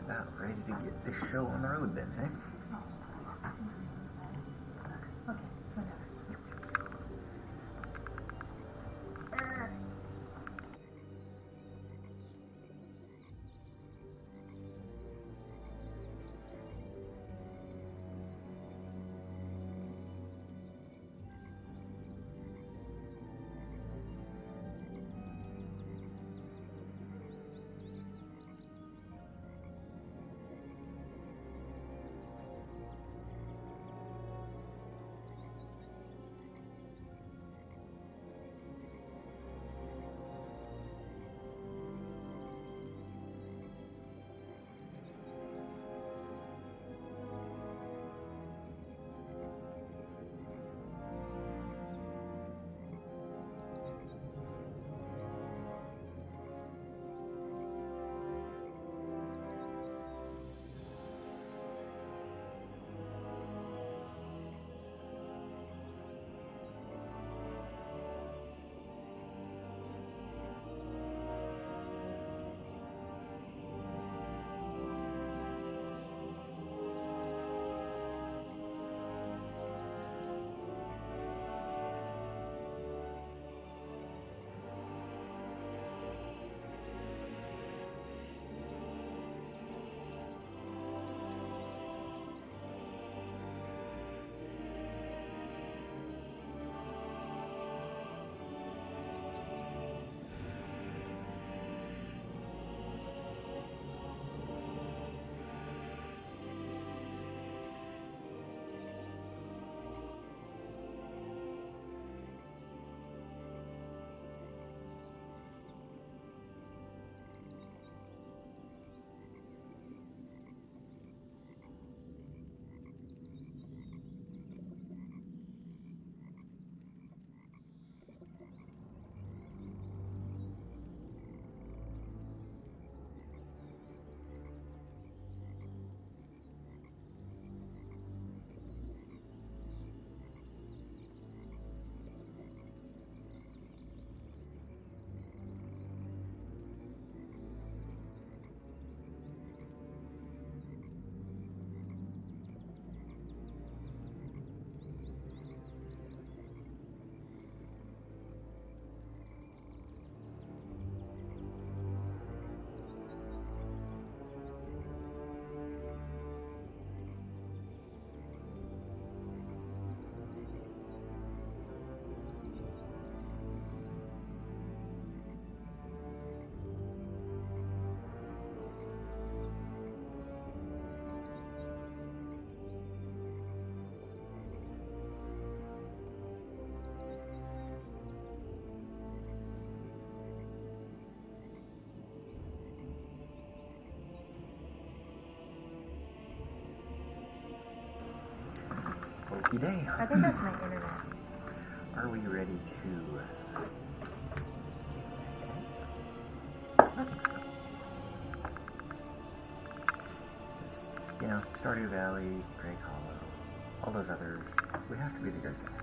about ready to get this show on the road then, eh? Okay, whatever. Okie day. I think that's my internet. Are we ready to... I think so. You know, Stardew Valley, Drake Hollow, all those others, we have to be the good guy.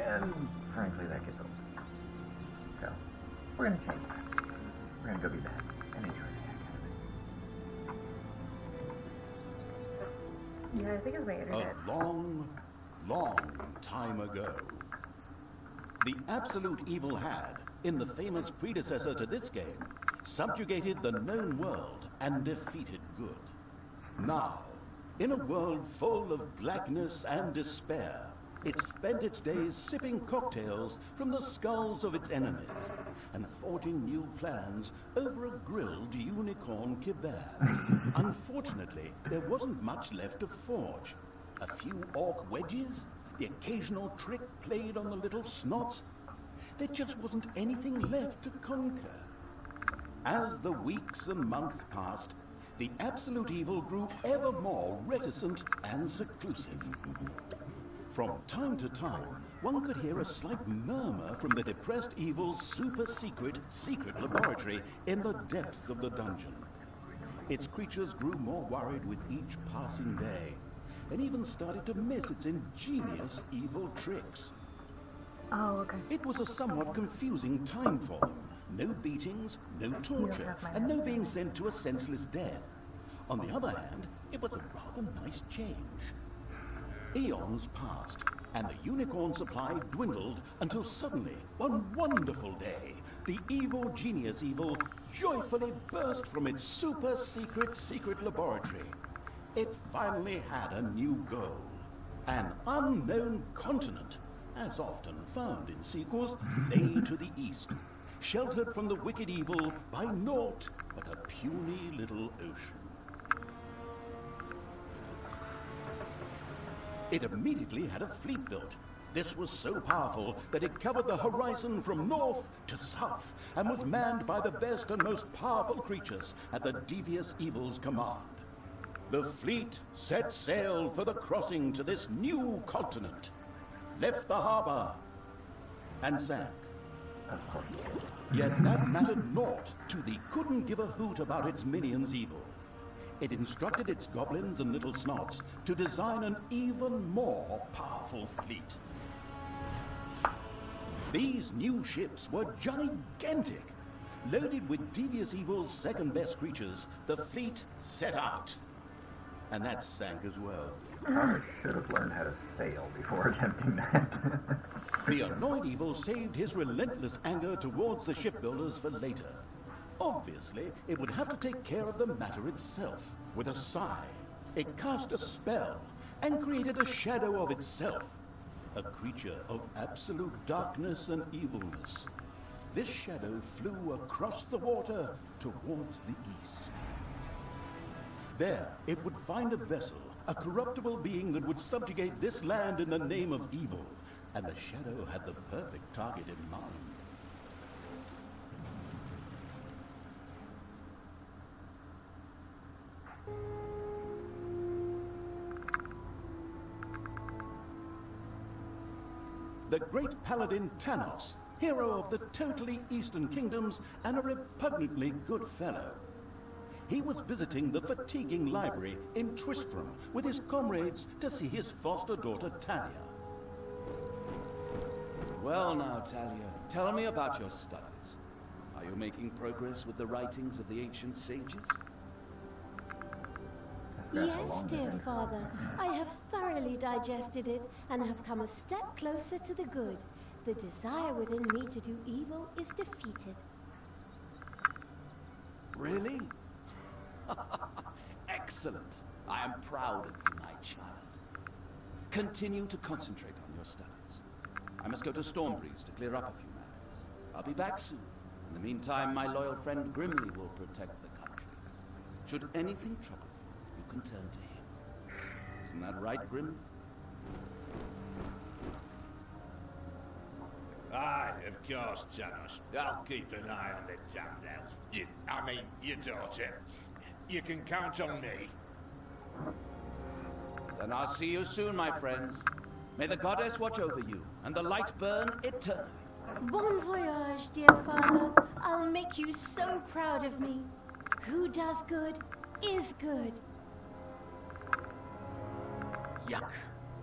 And frankly, that gets old. So, we're going to change that. We're going to go be bad and enjoy the heck out of it. Yeah, I think it's my internet. A long, long time ago, the absolute evil had, in the famous predecessor to this game, subjugated the known world and defeated good. Now, in a world full of blackness and despair, it spent its days sipping cocktails from the skulls of its enemies and forging new plans over a grilled unicorn kebab. Unfortunately, there wasn't much left to forge. A few orc wedges, the occasional trick played on the little snots. There just wasn't anything left to conquer. As the weeks and months passed, the absolute evil grew ever more reticent and seclusive. From time to time, one could hear a slight murmur from the depressed evil's super-secret laboratory in the depths of the dungeon. Its creatures grew more worried with each passing day, and even started to miss its ingenious evil tricks. Oh, okay. It was a somewhat confusing time for them. No beatings, no torture, and no being sent to a senseless death. On the other hand, it was a rather nice change. Eons passed, and the unicorn supply dwindled until suddenly, one wonderful day, the evil genius Evil joyfully burst from its super secret laboratory. It finally had a new goal. An unknown continent, as often found in sequels, lay to the east, sheltered from the wicked evil by naught but a puny little ocean. It immediately had a fleet built. This was so powerful that it covered the horizon from north to south and was manned by the best and most powerful creatures at the devious evil's command. The fleet set sail for the crossing to this new continent, left the harbor, and sank. Of course. Yet that mattered naught to the couldn't give a hoot about its minions evil. It instructed its goblins and little snots to design an even more powerful fleet. These new ships were gigantic. Loaded with devious evil's second-best creatures, the fleet set out. And that sank as well. I should have learned how to sail before attempting that. The annoyed evil saved his relentless anger towards the shipbuilders for later. Obviously, it would have to take care of the matter itself. With a sigh, it cast a spell and created a shadow of itself. A creature of absolute darkness and evilness. This shadow flew across the water towards the east. There, it would find a vessel, a corruptible being that would subjugate this land in the name of evil. And the shadow had the perfect target in mind. The great paladin Tanos, hero of the totally Eastern Kingdoms and a repugnantly good fellow. He was visiting the fatiguing library in Tristram with his comrades to see his foster daughter Talia. Well now, Talia, tell me about your studies. Are you making progress with the writings of the ancient sages? Yes, dear father. I have thoroughly digested it and have come a step closer to the good. The desire within me to do evil is defeated. Really? Excellent. I am proud of you, my child. Continue to concentrate on your studies. I must go to Stormbreeze to clear up a few matters. I'll be back soon. In the meantime, my loyal friend Grimly will protect the country. Should anything trouble you, you can turn to him. Isn't that right, Grimly? Aye, of course, Janos. I'll keep an eye on the damned elf. Your daughter. You can count on me. Then I'll see you soon, my friends. May the goddess watch over you, and the light burn eternally. Bon voyage, dear father. I'll make you so proud of me. Who does good is good. Yuck.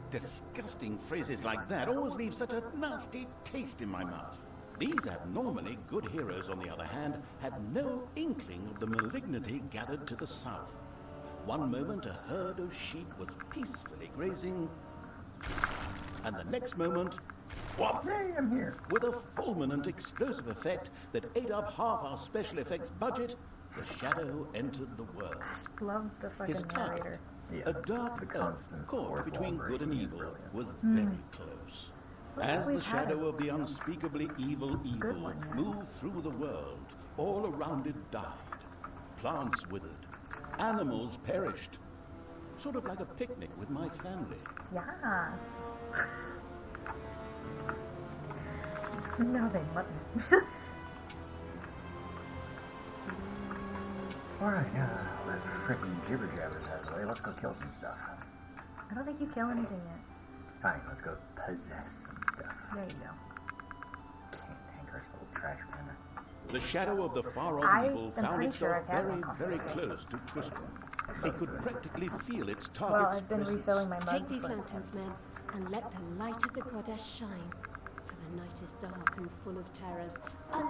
Disgusting phrases like that always leave such a nasty taste in my mouth. These abnormally good heroes, on the other hand, had no inkling of the malignity gathered to the south. One moment a herd of sheep was peacefully grazing, and the next moment, whop! Hey, I'm here. With a fulminant explosive effect that ate up half our special effects budget, the shadow entered the world. Love the fucking His target, narrator. Yes, a dark the elf constant caught fourth between wall good and breaking is evil, brilliant. was very close. Well, As the we've had shadow of the unspeakably evil one, yeah. moved through the world, all around it died. Plants withered. Animals perished. Sort of like a picnic with my family. Yes. No, they mustn't. Alright, that freaking jibber jabber's out of the way. Let's go kill some stuff. I don't think you kill anything yet. Fine, let's go possess some stuff. There you go. Can't hanker little trash man. The shadow of the far-off I evil am found pretty sure itself I've had very, one very coffee. close to Tristram. It could practically feel its Well, target's I've been presence. refilling my mug. Take these for- lanterns, men, and let the light of the goddess shine. For the night is dark and full of terrors. And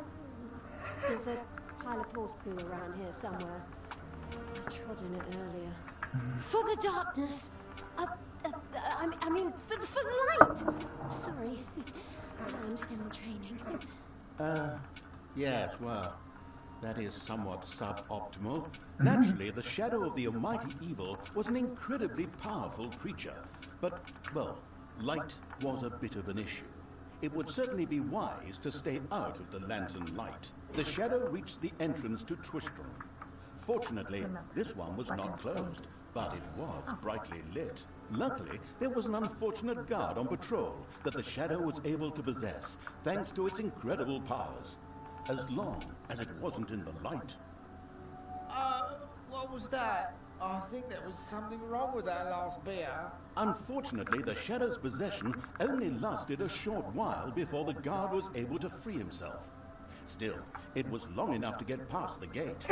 there's a pile of horse poo around here somewhere. I trod on it earlier. For the darkness. I mean, for the light. Sorry. I'm still in training. Yes, well, that is somewhat suboptimal. Naturally, the shadow of the almighty evil was an incredibly powerful creature. But, well, light was a bit of an issue. It would certainly be wise to stay out of the lantern light. The shadow reached the entrance to Twistrom. Fortunately, this one was not closed, but it was brightly lit. Luckily, there was an unfortunate guard on patrol that the shadow was able to possess, thanks to its incredible powers. As long as it wasn't in the light. What was that? I think there was something wrong with that last beer. Unfortunately, the shadow's possession only lasted a short while before the guard was able to free himself. Still, it was long enough to get past the gate.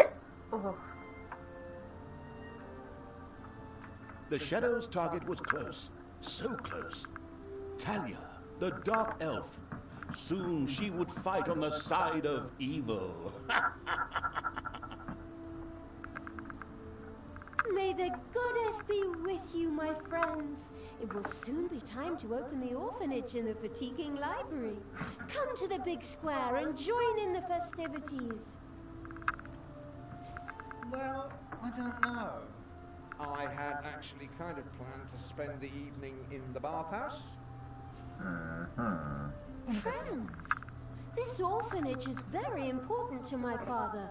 Oh. The shadow's target was close. So close. Talia, the dark elf. Soon she would fight on the side of evil. May the goddess be with you, my friends. It will soon be time to open the orphanage in the fatiguing library. Come to the big square and join in the festivities. Well, I don't know. I had actually kind of planned to spend the evening in the bathhouse. Friends, this orphanage is very important to my father.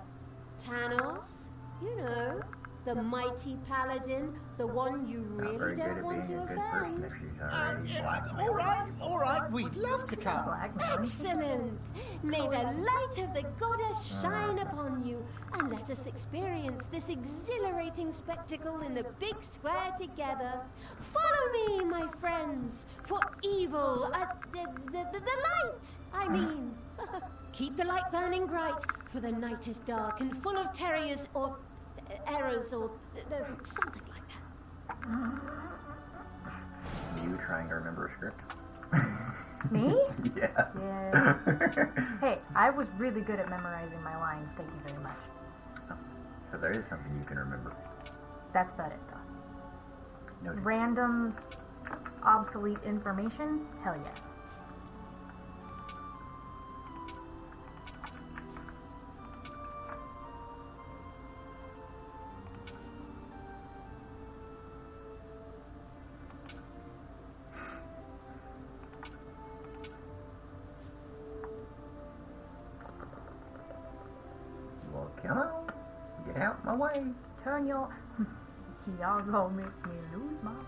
Tanos, you know, the mighty paladin, the one you Not really very good don't at want being to a good person offend. if she's already blackmailed. All right, we'd love to come. Blackmail. Excellent! May the light of the goddess shine upon you, and let us experience this exhilarating spectacle in the big square together. Follow me, my friends, for evil, the light, I mean. Keep the light burning bright, for the night is dark and full of terrors or errors or something like that. You trying to remember a script? Me? Yeah. Yeah. Hey, I was really good at memorizing my lines. Thank you very much. So there is something you can remember. That's about it, though. Noted. Random, obsolete information? Hell yes. Well, come on. Get out my way. Turn your... Y'all gonna make me lose my mind.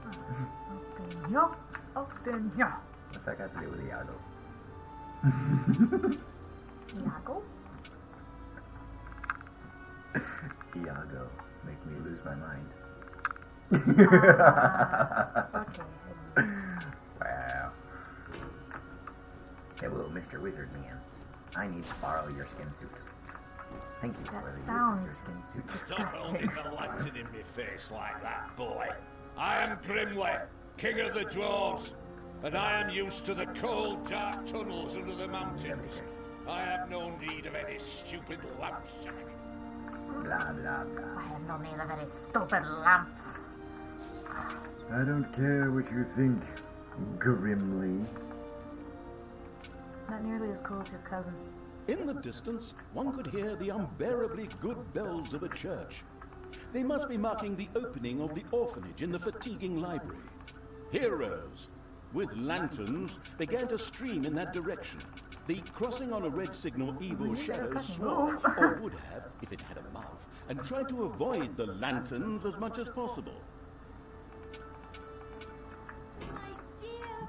Up in here. What's that got to do with Iago? Iago? Iago. Make me lose my mind. Okay. Wow. Hello, Mr. Wizard Man. I need to borrow your skin suit. Thank you That for the use of sounds your skin suit. Stop holding the lantern in my face like that, boy. I am Grimly, king of the dwarves, and I am used to the cold, dark tunnels under the mountains. I have no need of any stupid lamp shining. Blah, blah, blah. I have no need of any stupid lamps. I don't care what you think, Grimly. Not nearly as cool as your cousin. In the distance, one could hear the unbearably good bells of a church. They must be marking the opening of the orphanage in the fatiguing library. Heroes with lanterns began to stream in that direction. The crossing on a red signal evil shadow swore, or would have if it had a mouth, and tried to avoid the lanterns as much as possible. My dear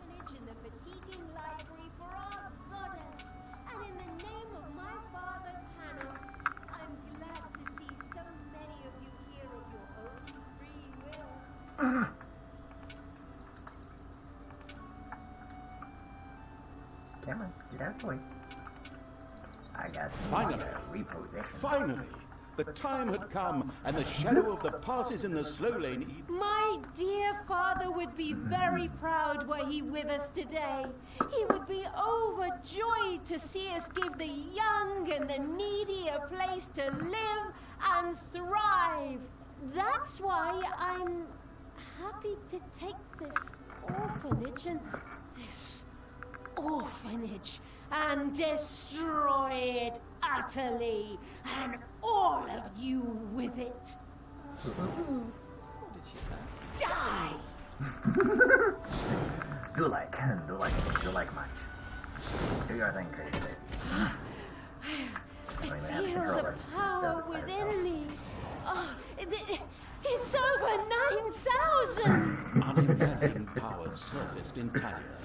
orphanage in the fatiguing library for our goddess, and in the name of my father Tanos, I'm glad to see so many of you here of your own free will. Come on, get out of the way. I got some Finally. repossession. Finally, the time had come, and the shadow of the passes in the slow lane. My dear father would be very proud were he with us today. He would be overjoyed to see us give the young and the needy a place to live and thrive. That's why I'm happy to take this orphanage and destroy it utterly, and all of you with it. What did she say? Die! Do like much. Do your thing, crazy lady. I feel the power within me. Oh, it's over 9,000! Unimagined powers surfaced in Talia,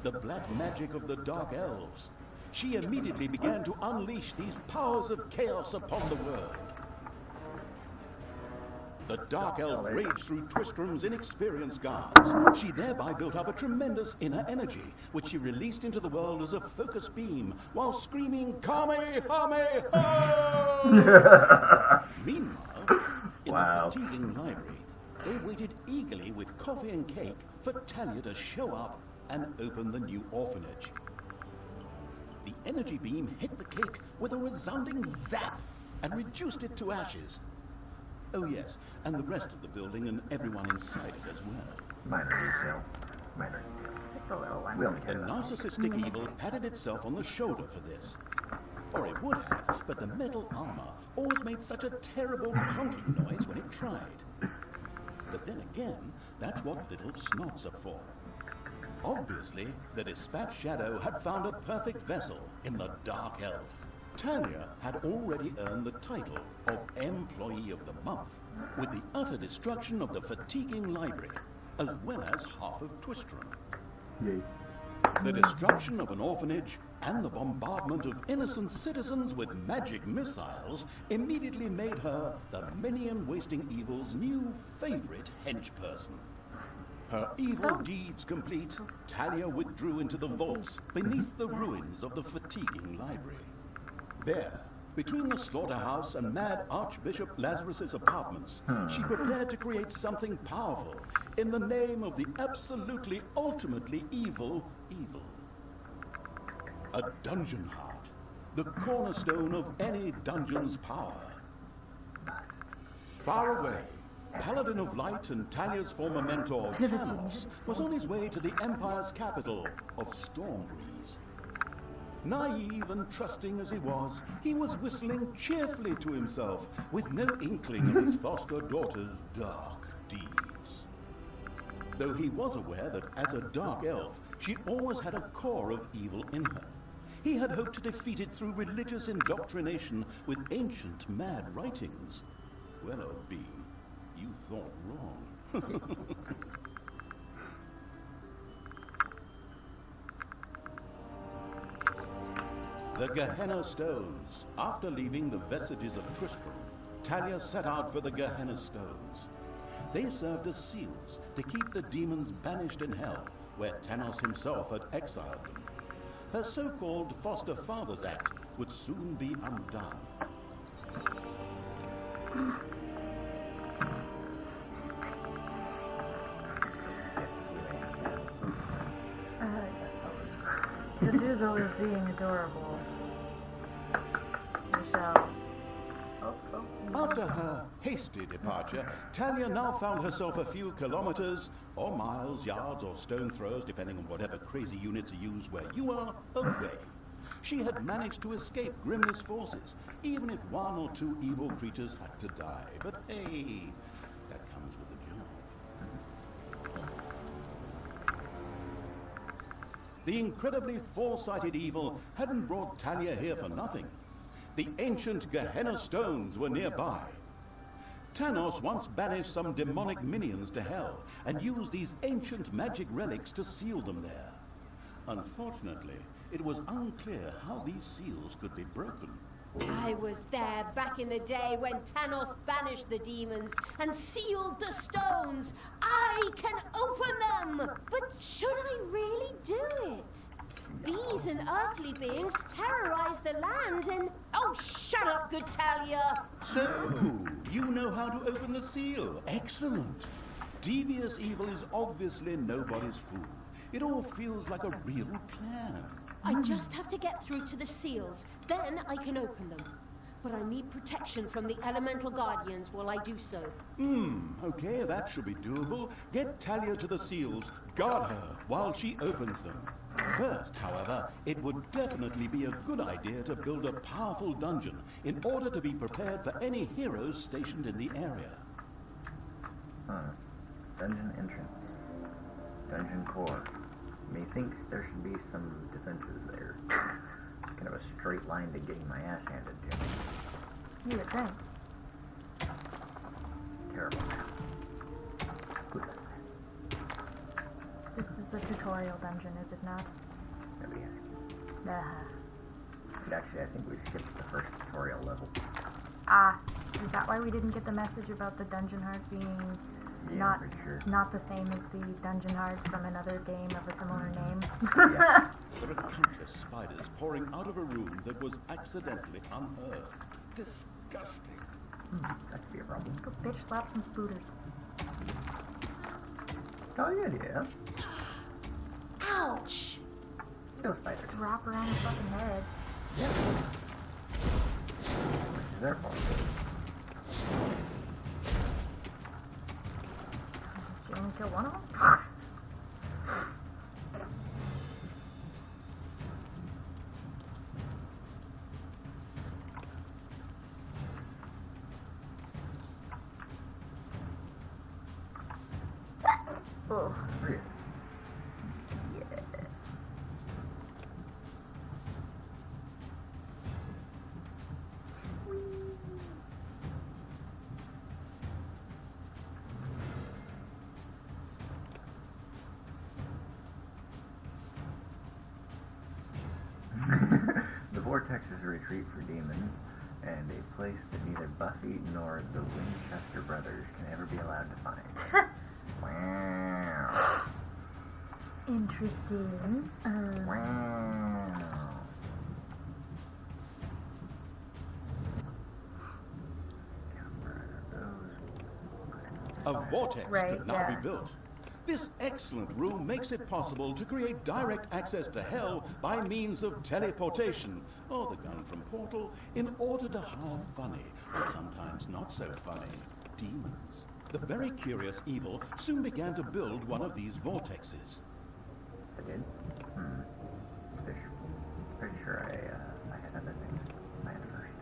the black magic of the Dark Elves. She immediately began to unleash these powers of chaos upon the world. The Dark Elf raged through Twistrum's inexperienced guards. She thereby built up a tremendous inner energy, which she released into the world as a focus beam, while screaming, Kamehameha! Meanwhile, in the fatiguing library, they waited eagerly with coffee and cake for Talia to show up and open the new orphanage. The energy beam hit the cake with a resounding zap and reduced it to ashes. Oh yes, and the rest of the building and everyone inside it as well. Minor detail. Minor detail. Just a little one. We'll get The it up. narcissistic evil patted itself on the shoulder for this. Or it would have, but the metal armor always made such a terrible clunking noise when it tried. But then again, that's what little snots are for. Obviously, the Dispatch Shadow had found a perfect vessel in the Dark Elf. Talia had already earned the title of Employee of the Month, with the utter destruction of the fatiguing library, as well as half of Twistrum. Yay. The destruction of an orphanage and the bombardment of innocent citizens with magic missiles immediately made her the many and wasting evil's new favorite henchperson. Her evil deeds complete, Talia withdrew into the vaults beneath the ruins of the fatiguing library. There, between the slaughterhouse and Mad Archbishop Lazarus's apartments, she prepared to create something powerful in the name of the absolutely ultimately evil. A dungeon heart, the cornerstone of any dungeon's power. Far away, Paladin of Light and Talia's former mentor, Tanos, was on his way to the Empire's capital of Stormbreeze. Naive and trusting as he was whistling cheerfully to himself, with no inkling of his foster daughter's dark deeds. Though he was aware that as a dark elf, she always had a core of evil in her. He had hoped to defeat it through religious indoctrination with ancient mad writings. Well, old bean, you thought wrong. The Gehenna Stones. After leaving the vestiges of Tristram, Talia set out for the Gehenna Stones. They served as seals to keep the demons banished in hell, where Tanos himself had exiled them. Her so-called Foster Fathers Act would soon be undone. Yes, we may. I like that pose. The Dougal is being adorable. Michelle. After her hasty departure, Talia now found herself a few kilometers, or miles, yards, or stone throws, depending on whatever crazy units are used where you are, away. She had managed to escape Grimness forces, even if one or two evil creatures had to die. But hey, that comes with the job. The incredibly foresighted evil hadn't brought Talia here for nothing. The ancient Gehenna Stones were nearby. Tanos once banished some demonic minions to hell and used these ancient magic relics to seal them there. Unfortunately, it was unclear how these seals could be broken. I was there back in the day when Tanos banished the demons and sealed the stones. I can open them! But should I really do it? Bees and earthly beings terrorize the land and... Oh, shut up, good Talia! So, you know how to open the seal. Excellent. Devious evil is obviously nobody's fool. It all feels like a real plan. I just have to get through to the seals. Then I can open them. but I need protection from the elemental guardians while I do so. Okay, that should be doable. Get Talia to the seals, guard her while she opens them. First, however, it would definitely be a good idea to build a powerful dungeon in order to be prepared for any heroes stationed in the area. Dungeon entrance. Dungeon core. Methinks there should be some defenses there. It's kind of a straight line to getting my ass handed to me. You would think. It's terrible. Who does that? This is the tutorial dungeon, is it not? Nobody asked you. Uh, Actually, I think we skipped the first tutorial level. Is that why we didn't get the message about the dungeon heart being Yeah, for sure. not the same as the dungeon heart from another game of a similar name? Yeah. There are countless spiders pouring out of a room that was accidentally unearthed. Disgusting. That could be a problem. Go bitch slap some spooters. Oh, yeah, yeah. Ouch! Kill spiders. Drop her on her fucking head. Yeah. Which is their fault. Did you only kill one of them? Oh, Pretty. yes. The vortex is a retreat for demons, and a place that neither Buffy nor the Winchester brothers can ever be allowed to find. Wow. Interesting. Wow. A vortex Right, could now yeah. be built. This excellent room makes it possible to create direct access to hell by means of teleportation, or the gun from Portal, in order to hire funny, or sometimes not so funny, demons. The very curious evil soon began to build one of these vortexes. I did? Suspicious. Pretty sure I had other things planned first.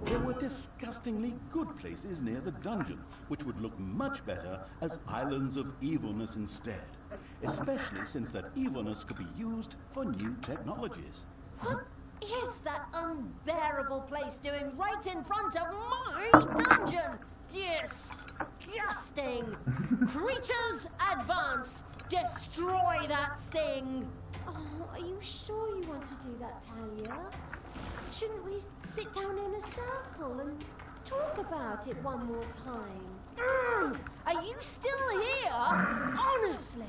There were disgustingly good places near the dungeon, which would look much better as islands of evilness instead, especially since that evilness could be used for new technologies. What is that unbearable place doing right in front of my dungeon? Disgusting! Creatures, advance! Destroy that thing! Oh, are you sure you want to do that, Talia? Shouldn't we sit down in a circle and talk about it one more time? Are you still here? Honestly,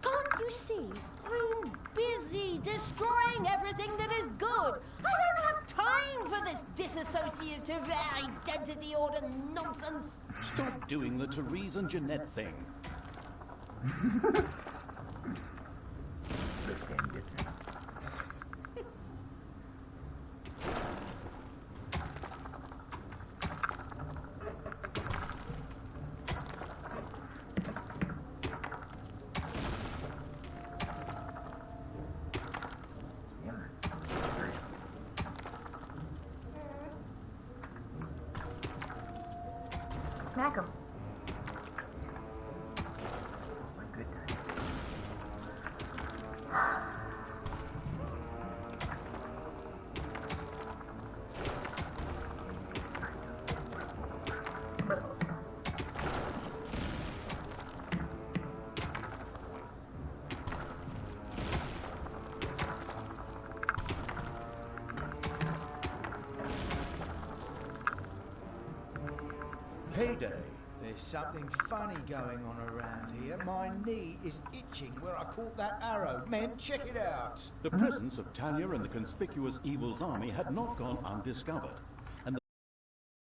can't you see? I'm busy destroying everything that is good. I don't have time for this dissociative identity order nonsense. Stop doing the Therese and Jeanette thing. This game gets me. Smack him. One good time. Payday. There's something funny going on around here. My knee is itching where I caught that arrow. Men, check it out. The presence of Talia and the conspicuous evil's army had not gone undiscovered.